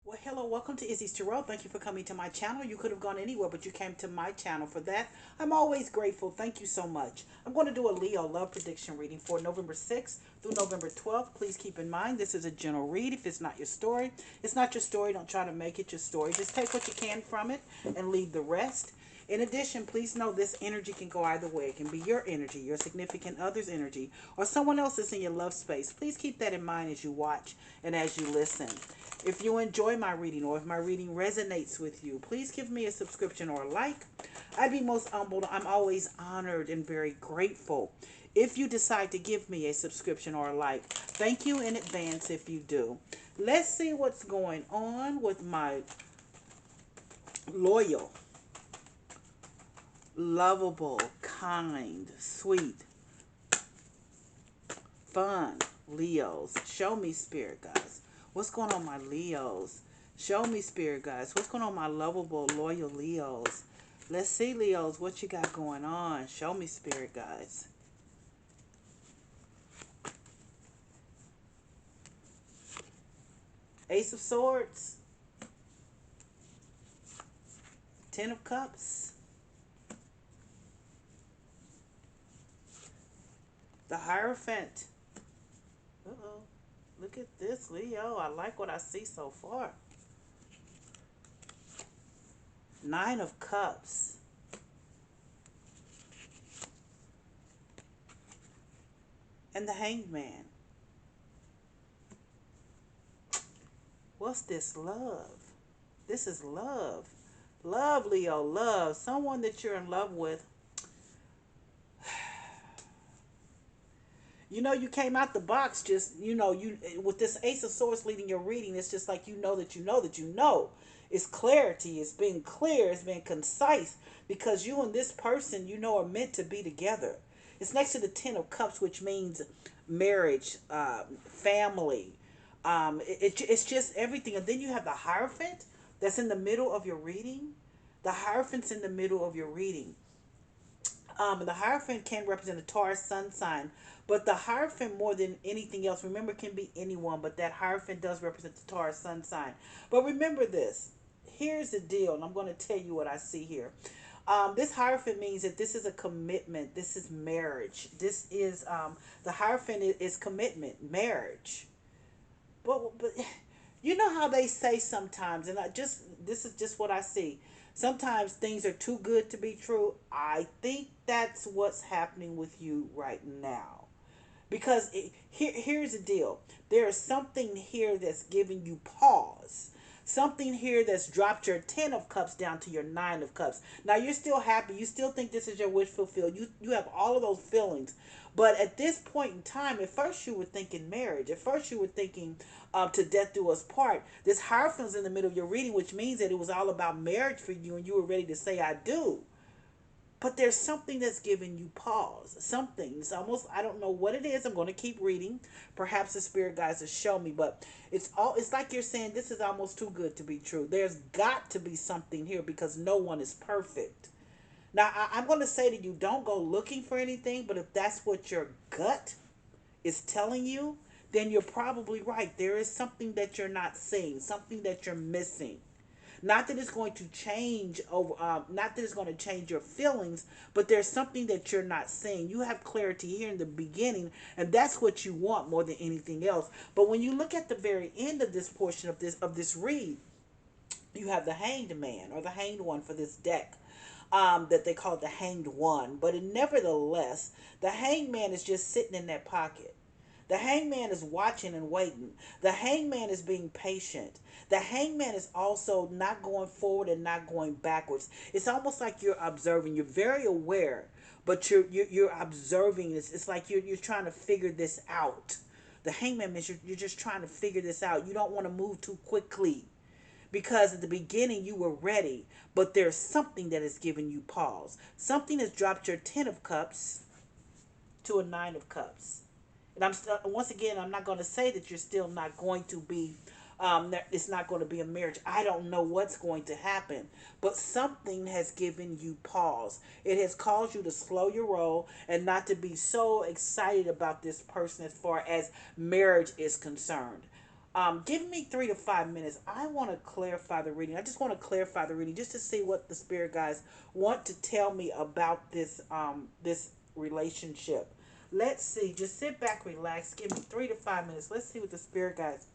Well, hello, welcome to Izzy's Tarot. Thank you for coming to my channel. You could have gone anywhere, but you came to my channel. For that, I'm always grateful. Thank you so much. I'm going to do a Leo love prediction reading for November 6th through November 12th. Please keep in mind, this is a general read. If it's not your story, it's not your story. Don't try to make it your story. Just take what you can from it and leave the rest. In addition, please know this energy can go either way. It can be your energy, your significant other's energy, or someone else's in your love space. Please keep that in mind as you watch and as you listen. If you enjoy my reading or if my reading resonates with you, please give me a subscription or a like. I'd be most humbled. I'm always honored and very grateful if you decide to give me a subscription or a like. Thank you in advance if you do. Let's see what's going on with my loyal, lovable, kind, sweet, fun Leos. Show me, spirit guys. What's going on, my Leos? Show me, spirit guys. What's going on, my lovable, loyal Leos? Let's see, Leos, what you got going on. Show me, spirit guys. Ace of Swords. Ten of Cups. The Hierophant. Uh-oh. Look at this, Leo. I like what I see so far. Nine of Cups. And the Hanged Man. What's this? Love. This is love. Love, Leo. Love. Someone that you're in love with. You know, you came out the box just, you with this Ace of Swords leading your reading, it's just like you know that you know that you know. It's clarity, it's being clear, it's being concise, because you and this person, are meant to be together. It's next to the Ten of Cups, which means marriage, family. It's just everything. And then you have the Hierophant that's in the middle of your reading. The Hierophant's in the middle of your reading. The Hierophant can represent a Taurus sun sign, but the Hierophant, more than anything else, remember, can be anyone, but that Hierophant does represent the Taurus sun sign. But remember this. Here's the deal, and I'm going to tell you what I see here. This Hierophant means that this is a commitment. This is marriage. This is, the Hierophant is commitment, marriage. But you know how they say sometimes, and this is just what I see. Sometimes things are too good to be true. I think that's what's happening with you right now. Because here's the deal. There is something here that's giving you pause. Something here that's dropped your Ten of Cups down to your Nine of Cups. Now you're still happy. You still think this is your wish fulfilled. You have all of those feelings. But at this point in time, at first you were thinking marriage. At first you were thinking to death do us part. This Hierophant's in the middle of your reading, which means that it was all about marriage for you and you were ready to say I do. But there's something that's giving you pause. Something. It's almost, I don't know what it is. I'm going to keep reading. Perhaps the spirit guides will show me. But it's like you're saying this is almost too good to be true. There's got to be something here because no one is perfect. Now, I'm going to say to you, don't go looking for anything. But if that's what your gut is telling you, then you're probably right. There is something that you're not seeing. Something that you're missing. Not that it's going to change over, not that it's going to change your feelings, but there's something that you're not seeing. You have clarity here in the beginning, and that's what you want more than anything else. But when you look at the very end of this portion of this read, you have the Hanged Man or the Hanged One for this deck. That they call the Hanged One, but nevertheless, the Hanged Man is just sitting in that pocket. The hangman is watching and waiting. The hangman is being patient. The hangman is also not going forward and not going backwards. It's almost like you're observing. You're very aware, but you're observing. It's like you're trying to figure this out. The hangman means you're just trying to figure this out. You don't want to move too quickly because at the beginning you were ready, but there's something that has given you pause. Something has dropped your Ten of Cups to a Nine of Cups. And once again, I'm not going to say that you're still not going to be, it's not going to be a marriage. I don't know what's going to happen, but something has given you pause. It has caused you to slow your roll and not to be so excited about this person as far as marriage is concerned. Give me 3 to 5 minutes. I want to clarify the reading. I just want to clarify the reading just to see what the spirit guys want to tell me about this relationship. Let's see. Just sit back, relax. Give me 3 to 5 minutes. Let's see what the spirit guys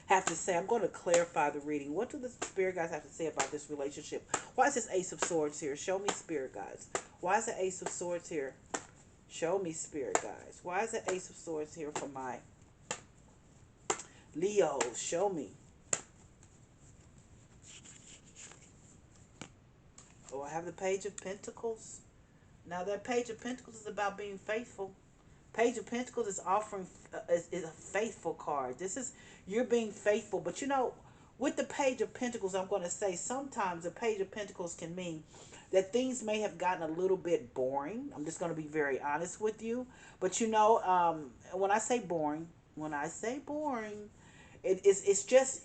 have to say. I'm going to clarify the reading. What do the spirit guys have to say about this relationship? Why is this Ace of Swords here? Show me, spirit guys. Why is the Ace of Swords here? Show me, spirit guys. Why is the Ace of Swords here for my Leos? Show me. Oh, I have the Page of Pentacles. Now that Page of Pentacles is about being faithful. Page of Pentacles is offering is a faithful card. This is you're being faithful, but you know, with the Page of Pentacles, I'm going to say sometimes the Page of Pentacles can mean that things may have gotten a little bit boring. I'm just going to be very honest with you, but you know, when I say boring, it's just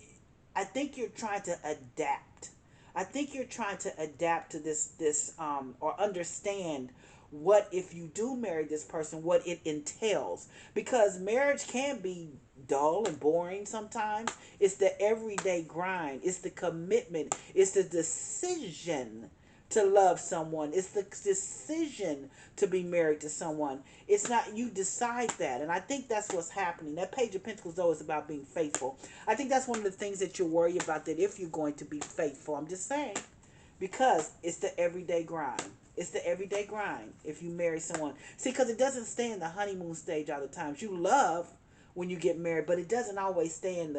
I think you're trying to adapt. I think you're trying to adapt to this or understand what if you do marry this person, what it entails. Because marriage can be dull and boring sometimes. It's the everyday grind. It's the commitment. It's the decision to love someone. It's the decision to be married to someone. It's not you decide that. And I think that's what's happening. That Page of Pentacles, though, is about being faithful. I think that's one of the things that you're worried about, that if you're going to be faithful. I'm just saying. Because it's the everyday grind. It's the everyday grind if you marry someone. See, because it doesn't stay in the honeymoon stage all the time. You love when you get married, but it doesn't always stay in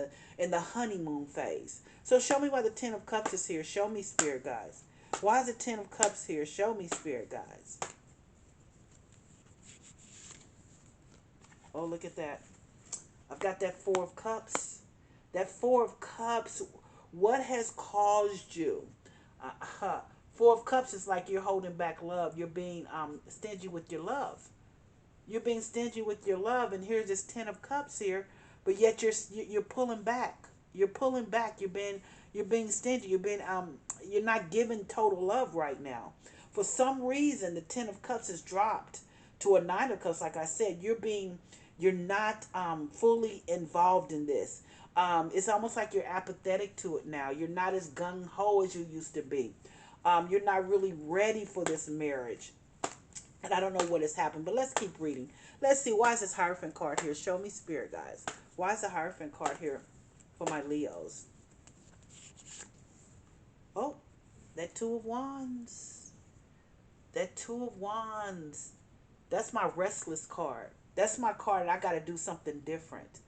the honeymoon phase. So show me why the Ten of Cups is here. Show me, spirit guys. Why is the Ten of Cups here? Show me, spirit guys. Oh, look at that. I've got that Four of Cups. That Four of Cups. What has caused you? Four of Cups is like you're holding back love. You're being stingy with your love. You're being stingy with your love, and here's this Ten of Cups here, but yet you're pulling back. You're pulling back. You're being stingy. You're not giving total love right now. For some reason, the Ten of Cups has dropped to a Nine of Cups. Like I said, you're not fully involved in this. It's almost like you're apathetic to it now. You're not as gung ho as you used to be. You're not really ready for this marriage. And I don't know what has happened, but let's keep reading. Let's see, why is this Hierophant card here? Show me, spirit guys. Why is the Hierophant card here for my Leos? Oh, that Two of Wands. That Two of Wands. That's my Restless card. That's my card, and I got to do something different.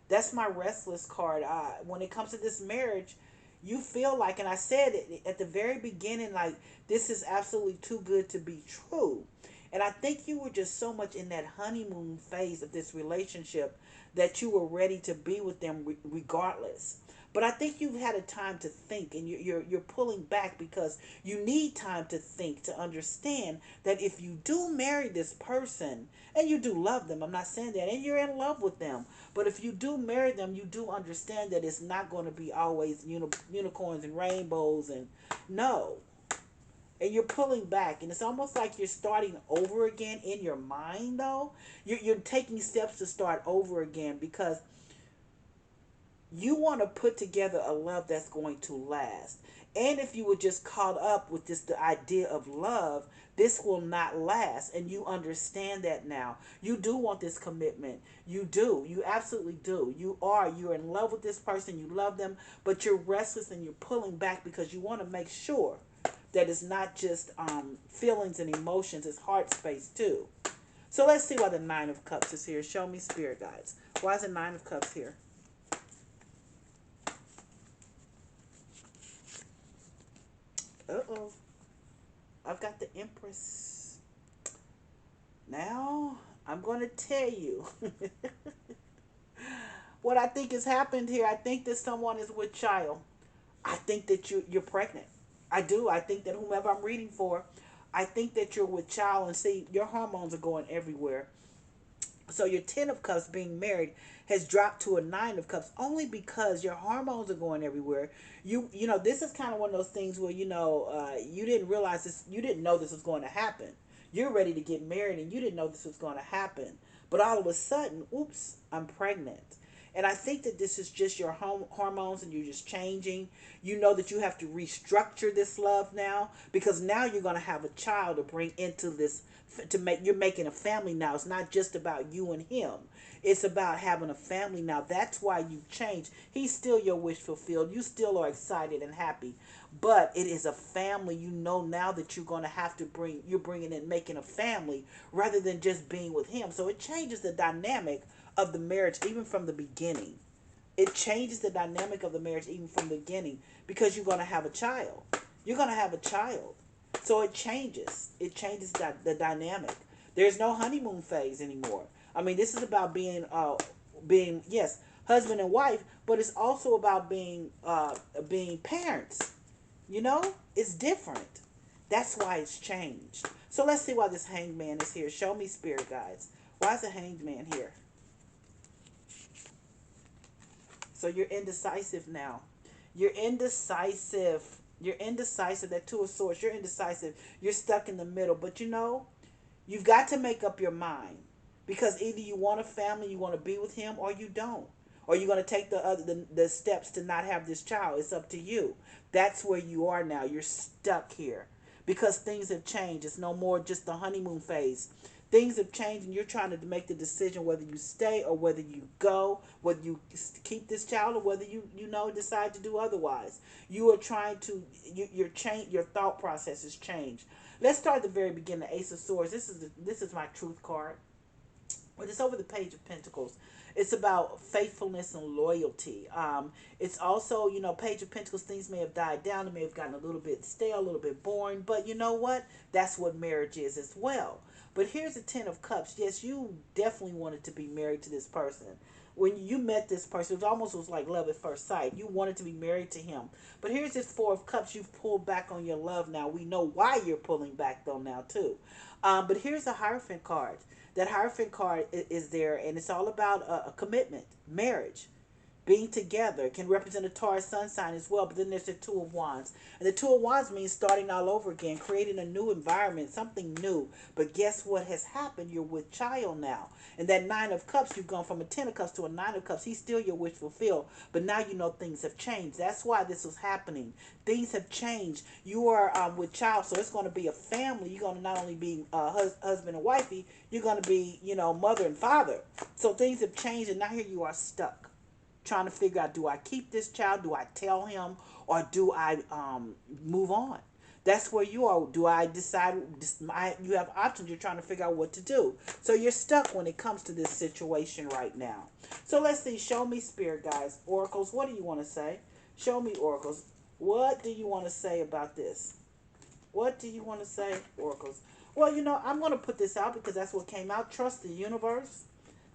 That's my Restless card. When it comes to this marriage, you feel like, and I said it at the very beginning, like, this is absolutely too good to be true. And I think you were just so much in that honeymoon phase of this relationship that you were ready to be with them regardless. But I think you've had a time to think, and you're pulling back because you need time to think, to understand that if you do marry this person, and you do love them, I'm not saying that, and you're in love with them, but if you do marry them, you do understand that it's not going to be always unicorns and rainbows, and no. And you're pulling back, and it's almost like you're starting over again in your mind, though. You're taking steps to start over again because you want to put together a love that's going to last. And if you were just caught up with this the idea of love, this will not last. And you understand that now. You do want this commitment. You do. You absolutely do. You're in love with this person. You love them, but you're restless and you're pulling back because you want to make sure that it's not just feelings and emotions, it's heart space too. So let's see why the Nine of Cups is here. Show me, spirit guides. Why is the Nine of Cups here? Uh-oh. I've got the Empress. Now, I'm going to tell you what I think has happened here. I think that someone is with child. I think that you're pregnant. I do. I think that whomever I'm reading for, I think that you're with child. And see, your hormones are going everywhere. So your Ten of Cups being married has dropped to a Nine of Cups only because your hormones are going everywhere. You know, this is kind of one of those things where, you didn't realize this, you didn't know this was going to happen. You're ready to get married and you didn't know this was going to happen. But all of a sudden, oops, I'm pregnant. And I think that this is just your hormones and you're just changing. You know that you have to restructure this love now, because now you're going to have a child to bring into this, to make, you're making a family now. It's not just about you and him. It's about having a family now. That's why you've changed. He's still your wish fulfilled. You still are excited and happy. But it is a family. You know now that you're going to have to bring, you're bringing in, making a family rather than just being with him. So it changes the dynamic of the marriage even from the beginning. It changes the dynamic of the marriage even from the beginning, because you're going to have a child. You're going to have a child. So it changes. It changes the dynamic. There's no honeymoon phase anymore. I mean, this is about being, yes, husband and wife, but it's also about being parents. You know, it's different. That's why it's changed. So let's see why this hanged man is here. Show me, spirit guides. Why is the hanged man here? So you're indecisive now. You're indecisive. You're indecisive. That Two of Swords. You're indecisive. You're stuck in the middle. But you know, you've got to make up your mind, because either you want a family, you want to be with him, or you don't. Or you're going to take the steps to not have this child. It's up to you. That's where you are now. You're stuck here because things have changed. It's no more just the honeymoon phase. Things have changed, and you're trying to make the decision whether you stay or whether you go, whether you keep this child or whether you know, decide to do otherwise. You are trying to, your change, your thought process has changed. Let's start at the very beginning. The Ace of Swords. This is my truth card. But it's over the Page of Pentacles. It's about faithfulness and loyalty. It's also, you know, Page of Pentacles, things may have died down. It may have gotten a little bit stale, a little bit boring. But you know what? That's what marriage is as well. But here's the Ten of Cups. Yes, you definitely wanted to be married to this person. When you met this person, it almost was like love at first sight. You wanted to be married to him. But here's this Four of Cups. You've pulled back on your love now. We know why you're pulling back, though, now, too. But here's a Hierophant card. That Hierophant card is there, and it's all about a commitment, marriage, being together. It can represent a Taurus sun sign as well. But then there's the Two of Wands. And the Two of Wands means starting all over again, creating a new environment, something new. But guess what has happened? You're with child now. And that Nine of Cups, you've gone from a Ten of Cups to a Nine of Cups. He's still your wish fulfilled. But now you know things have changed. That's why this was happening. Things have changed. You are with child, so it's going to be a family. You're going to not only be husband and wifey, you're going to be, you know, mother and father. So things have changed, and now here you are stuck, trying to figure out, do I keep this child? Do I tell him? Or do I move on? That's where you are. Do I decide? You have options. You're trying to figure out what to do. So you're stuck when it comes to this situation right now. So let's see. Show me, spirit guides, oracles. What do you want to say? Show me, oracles. What do you want to say about this? What do you want to say, oracles? Well, you know, I'm going to put this out because that's what came out. Trust the universe.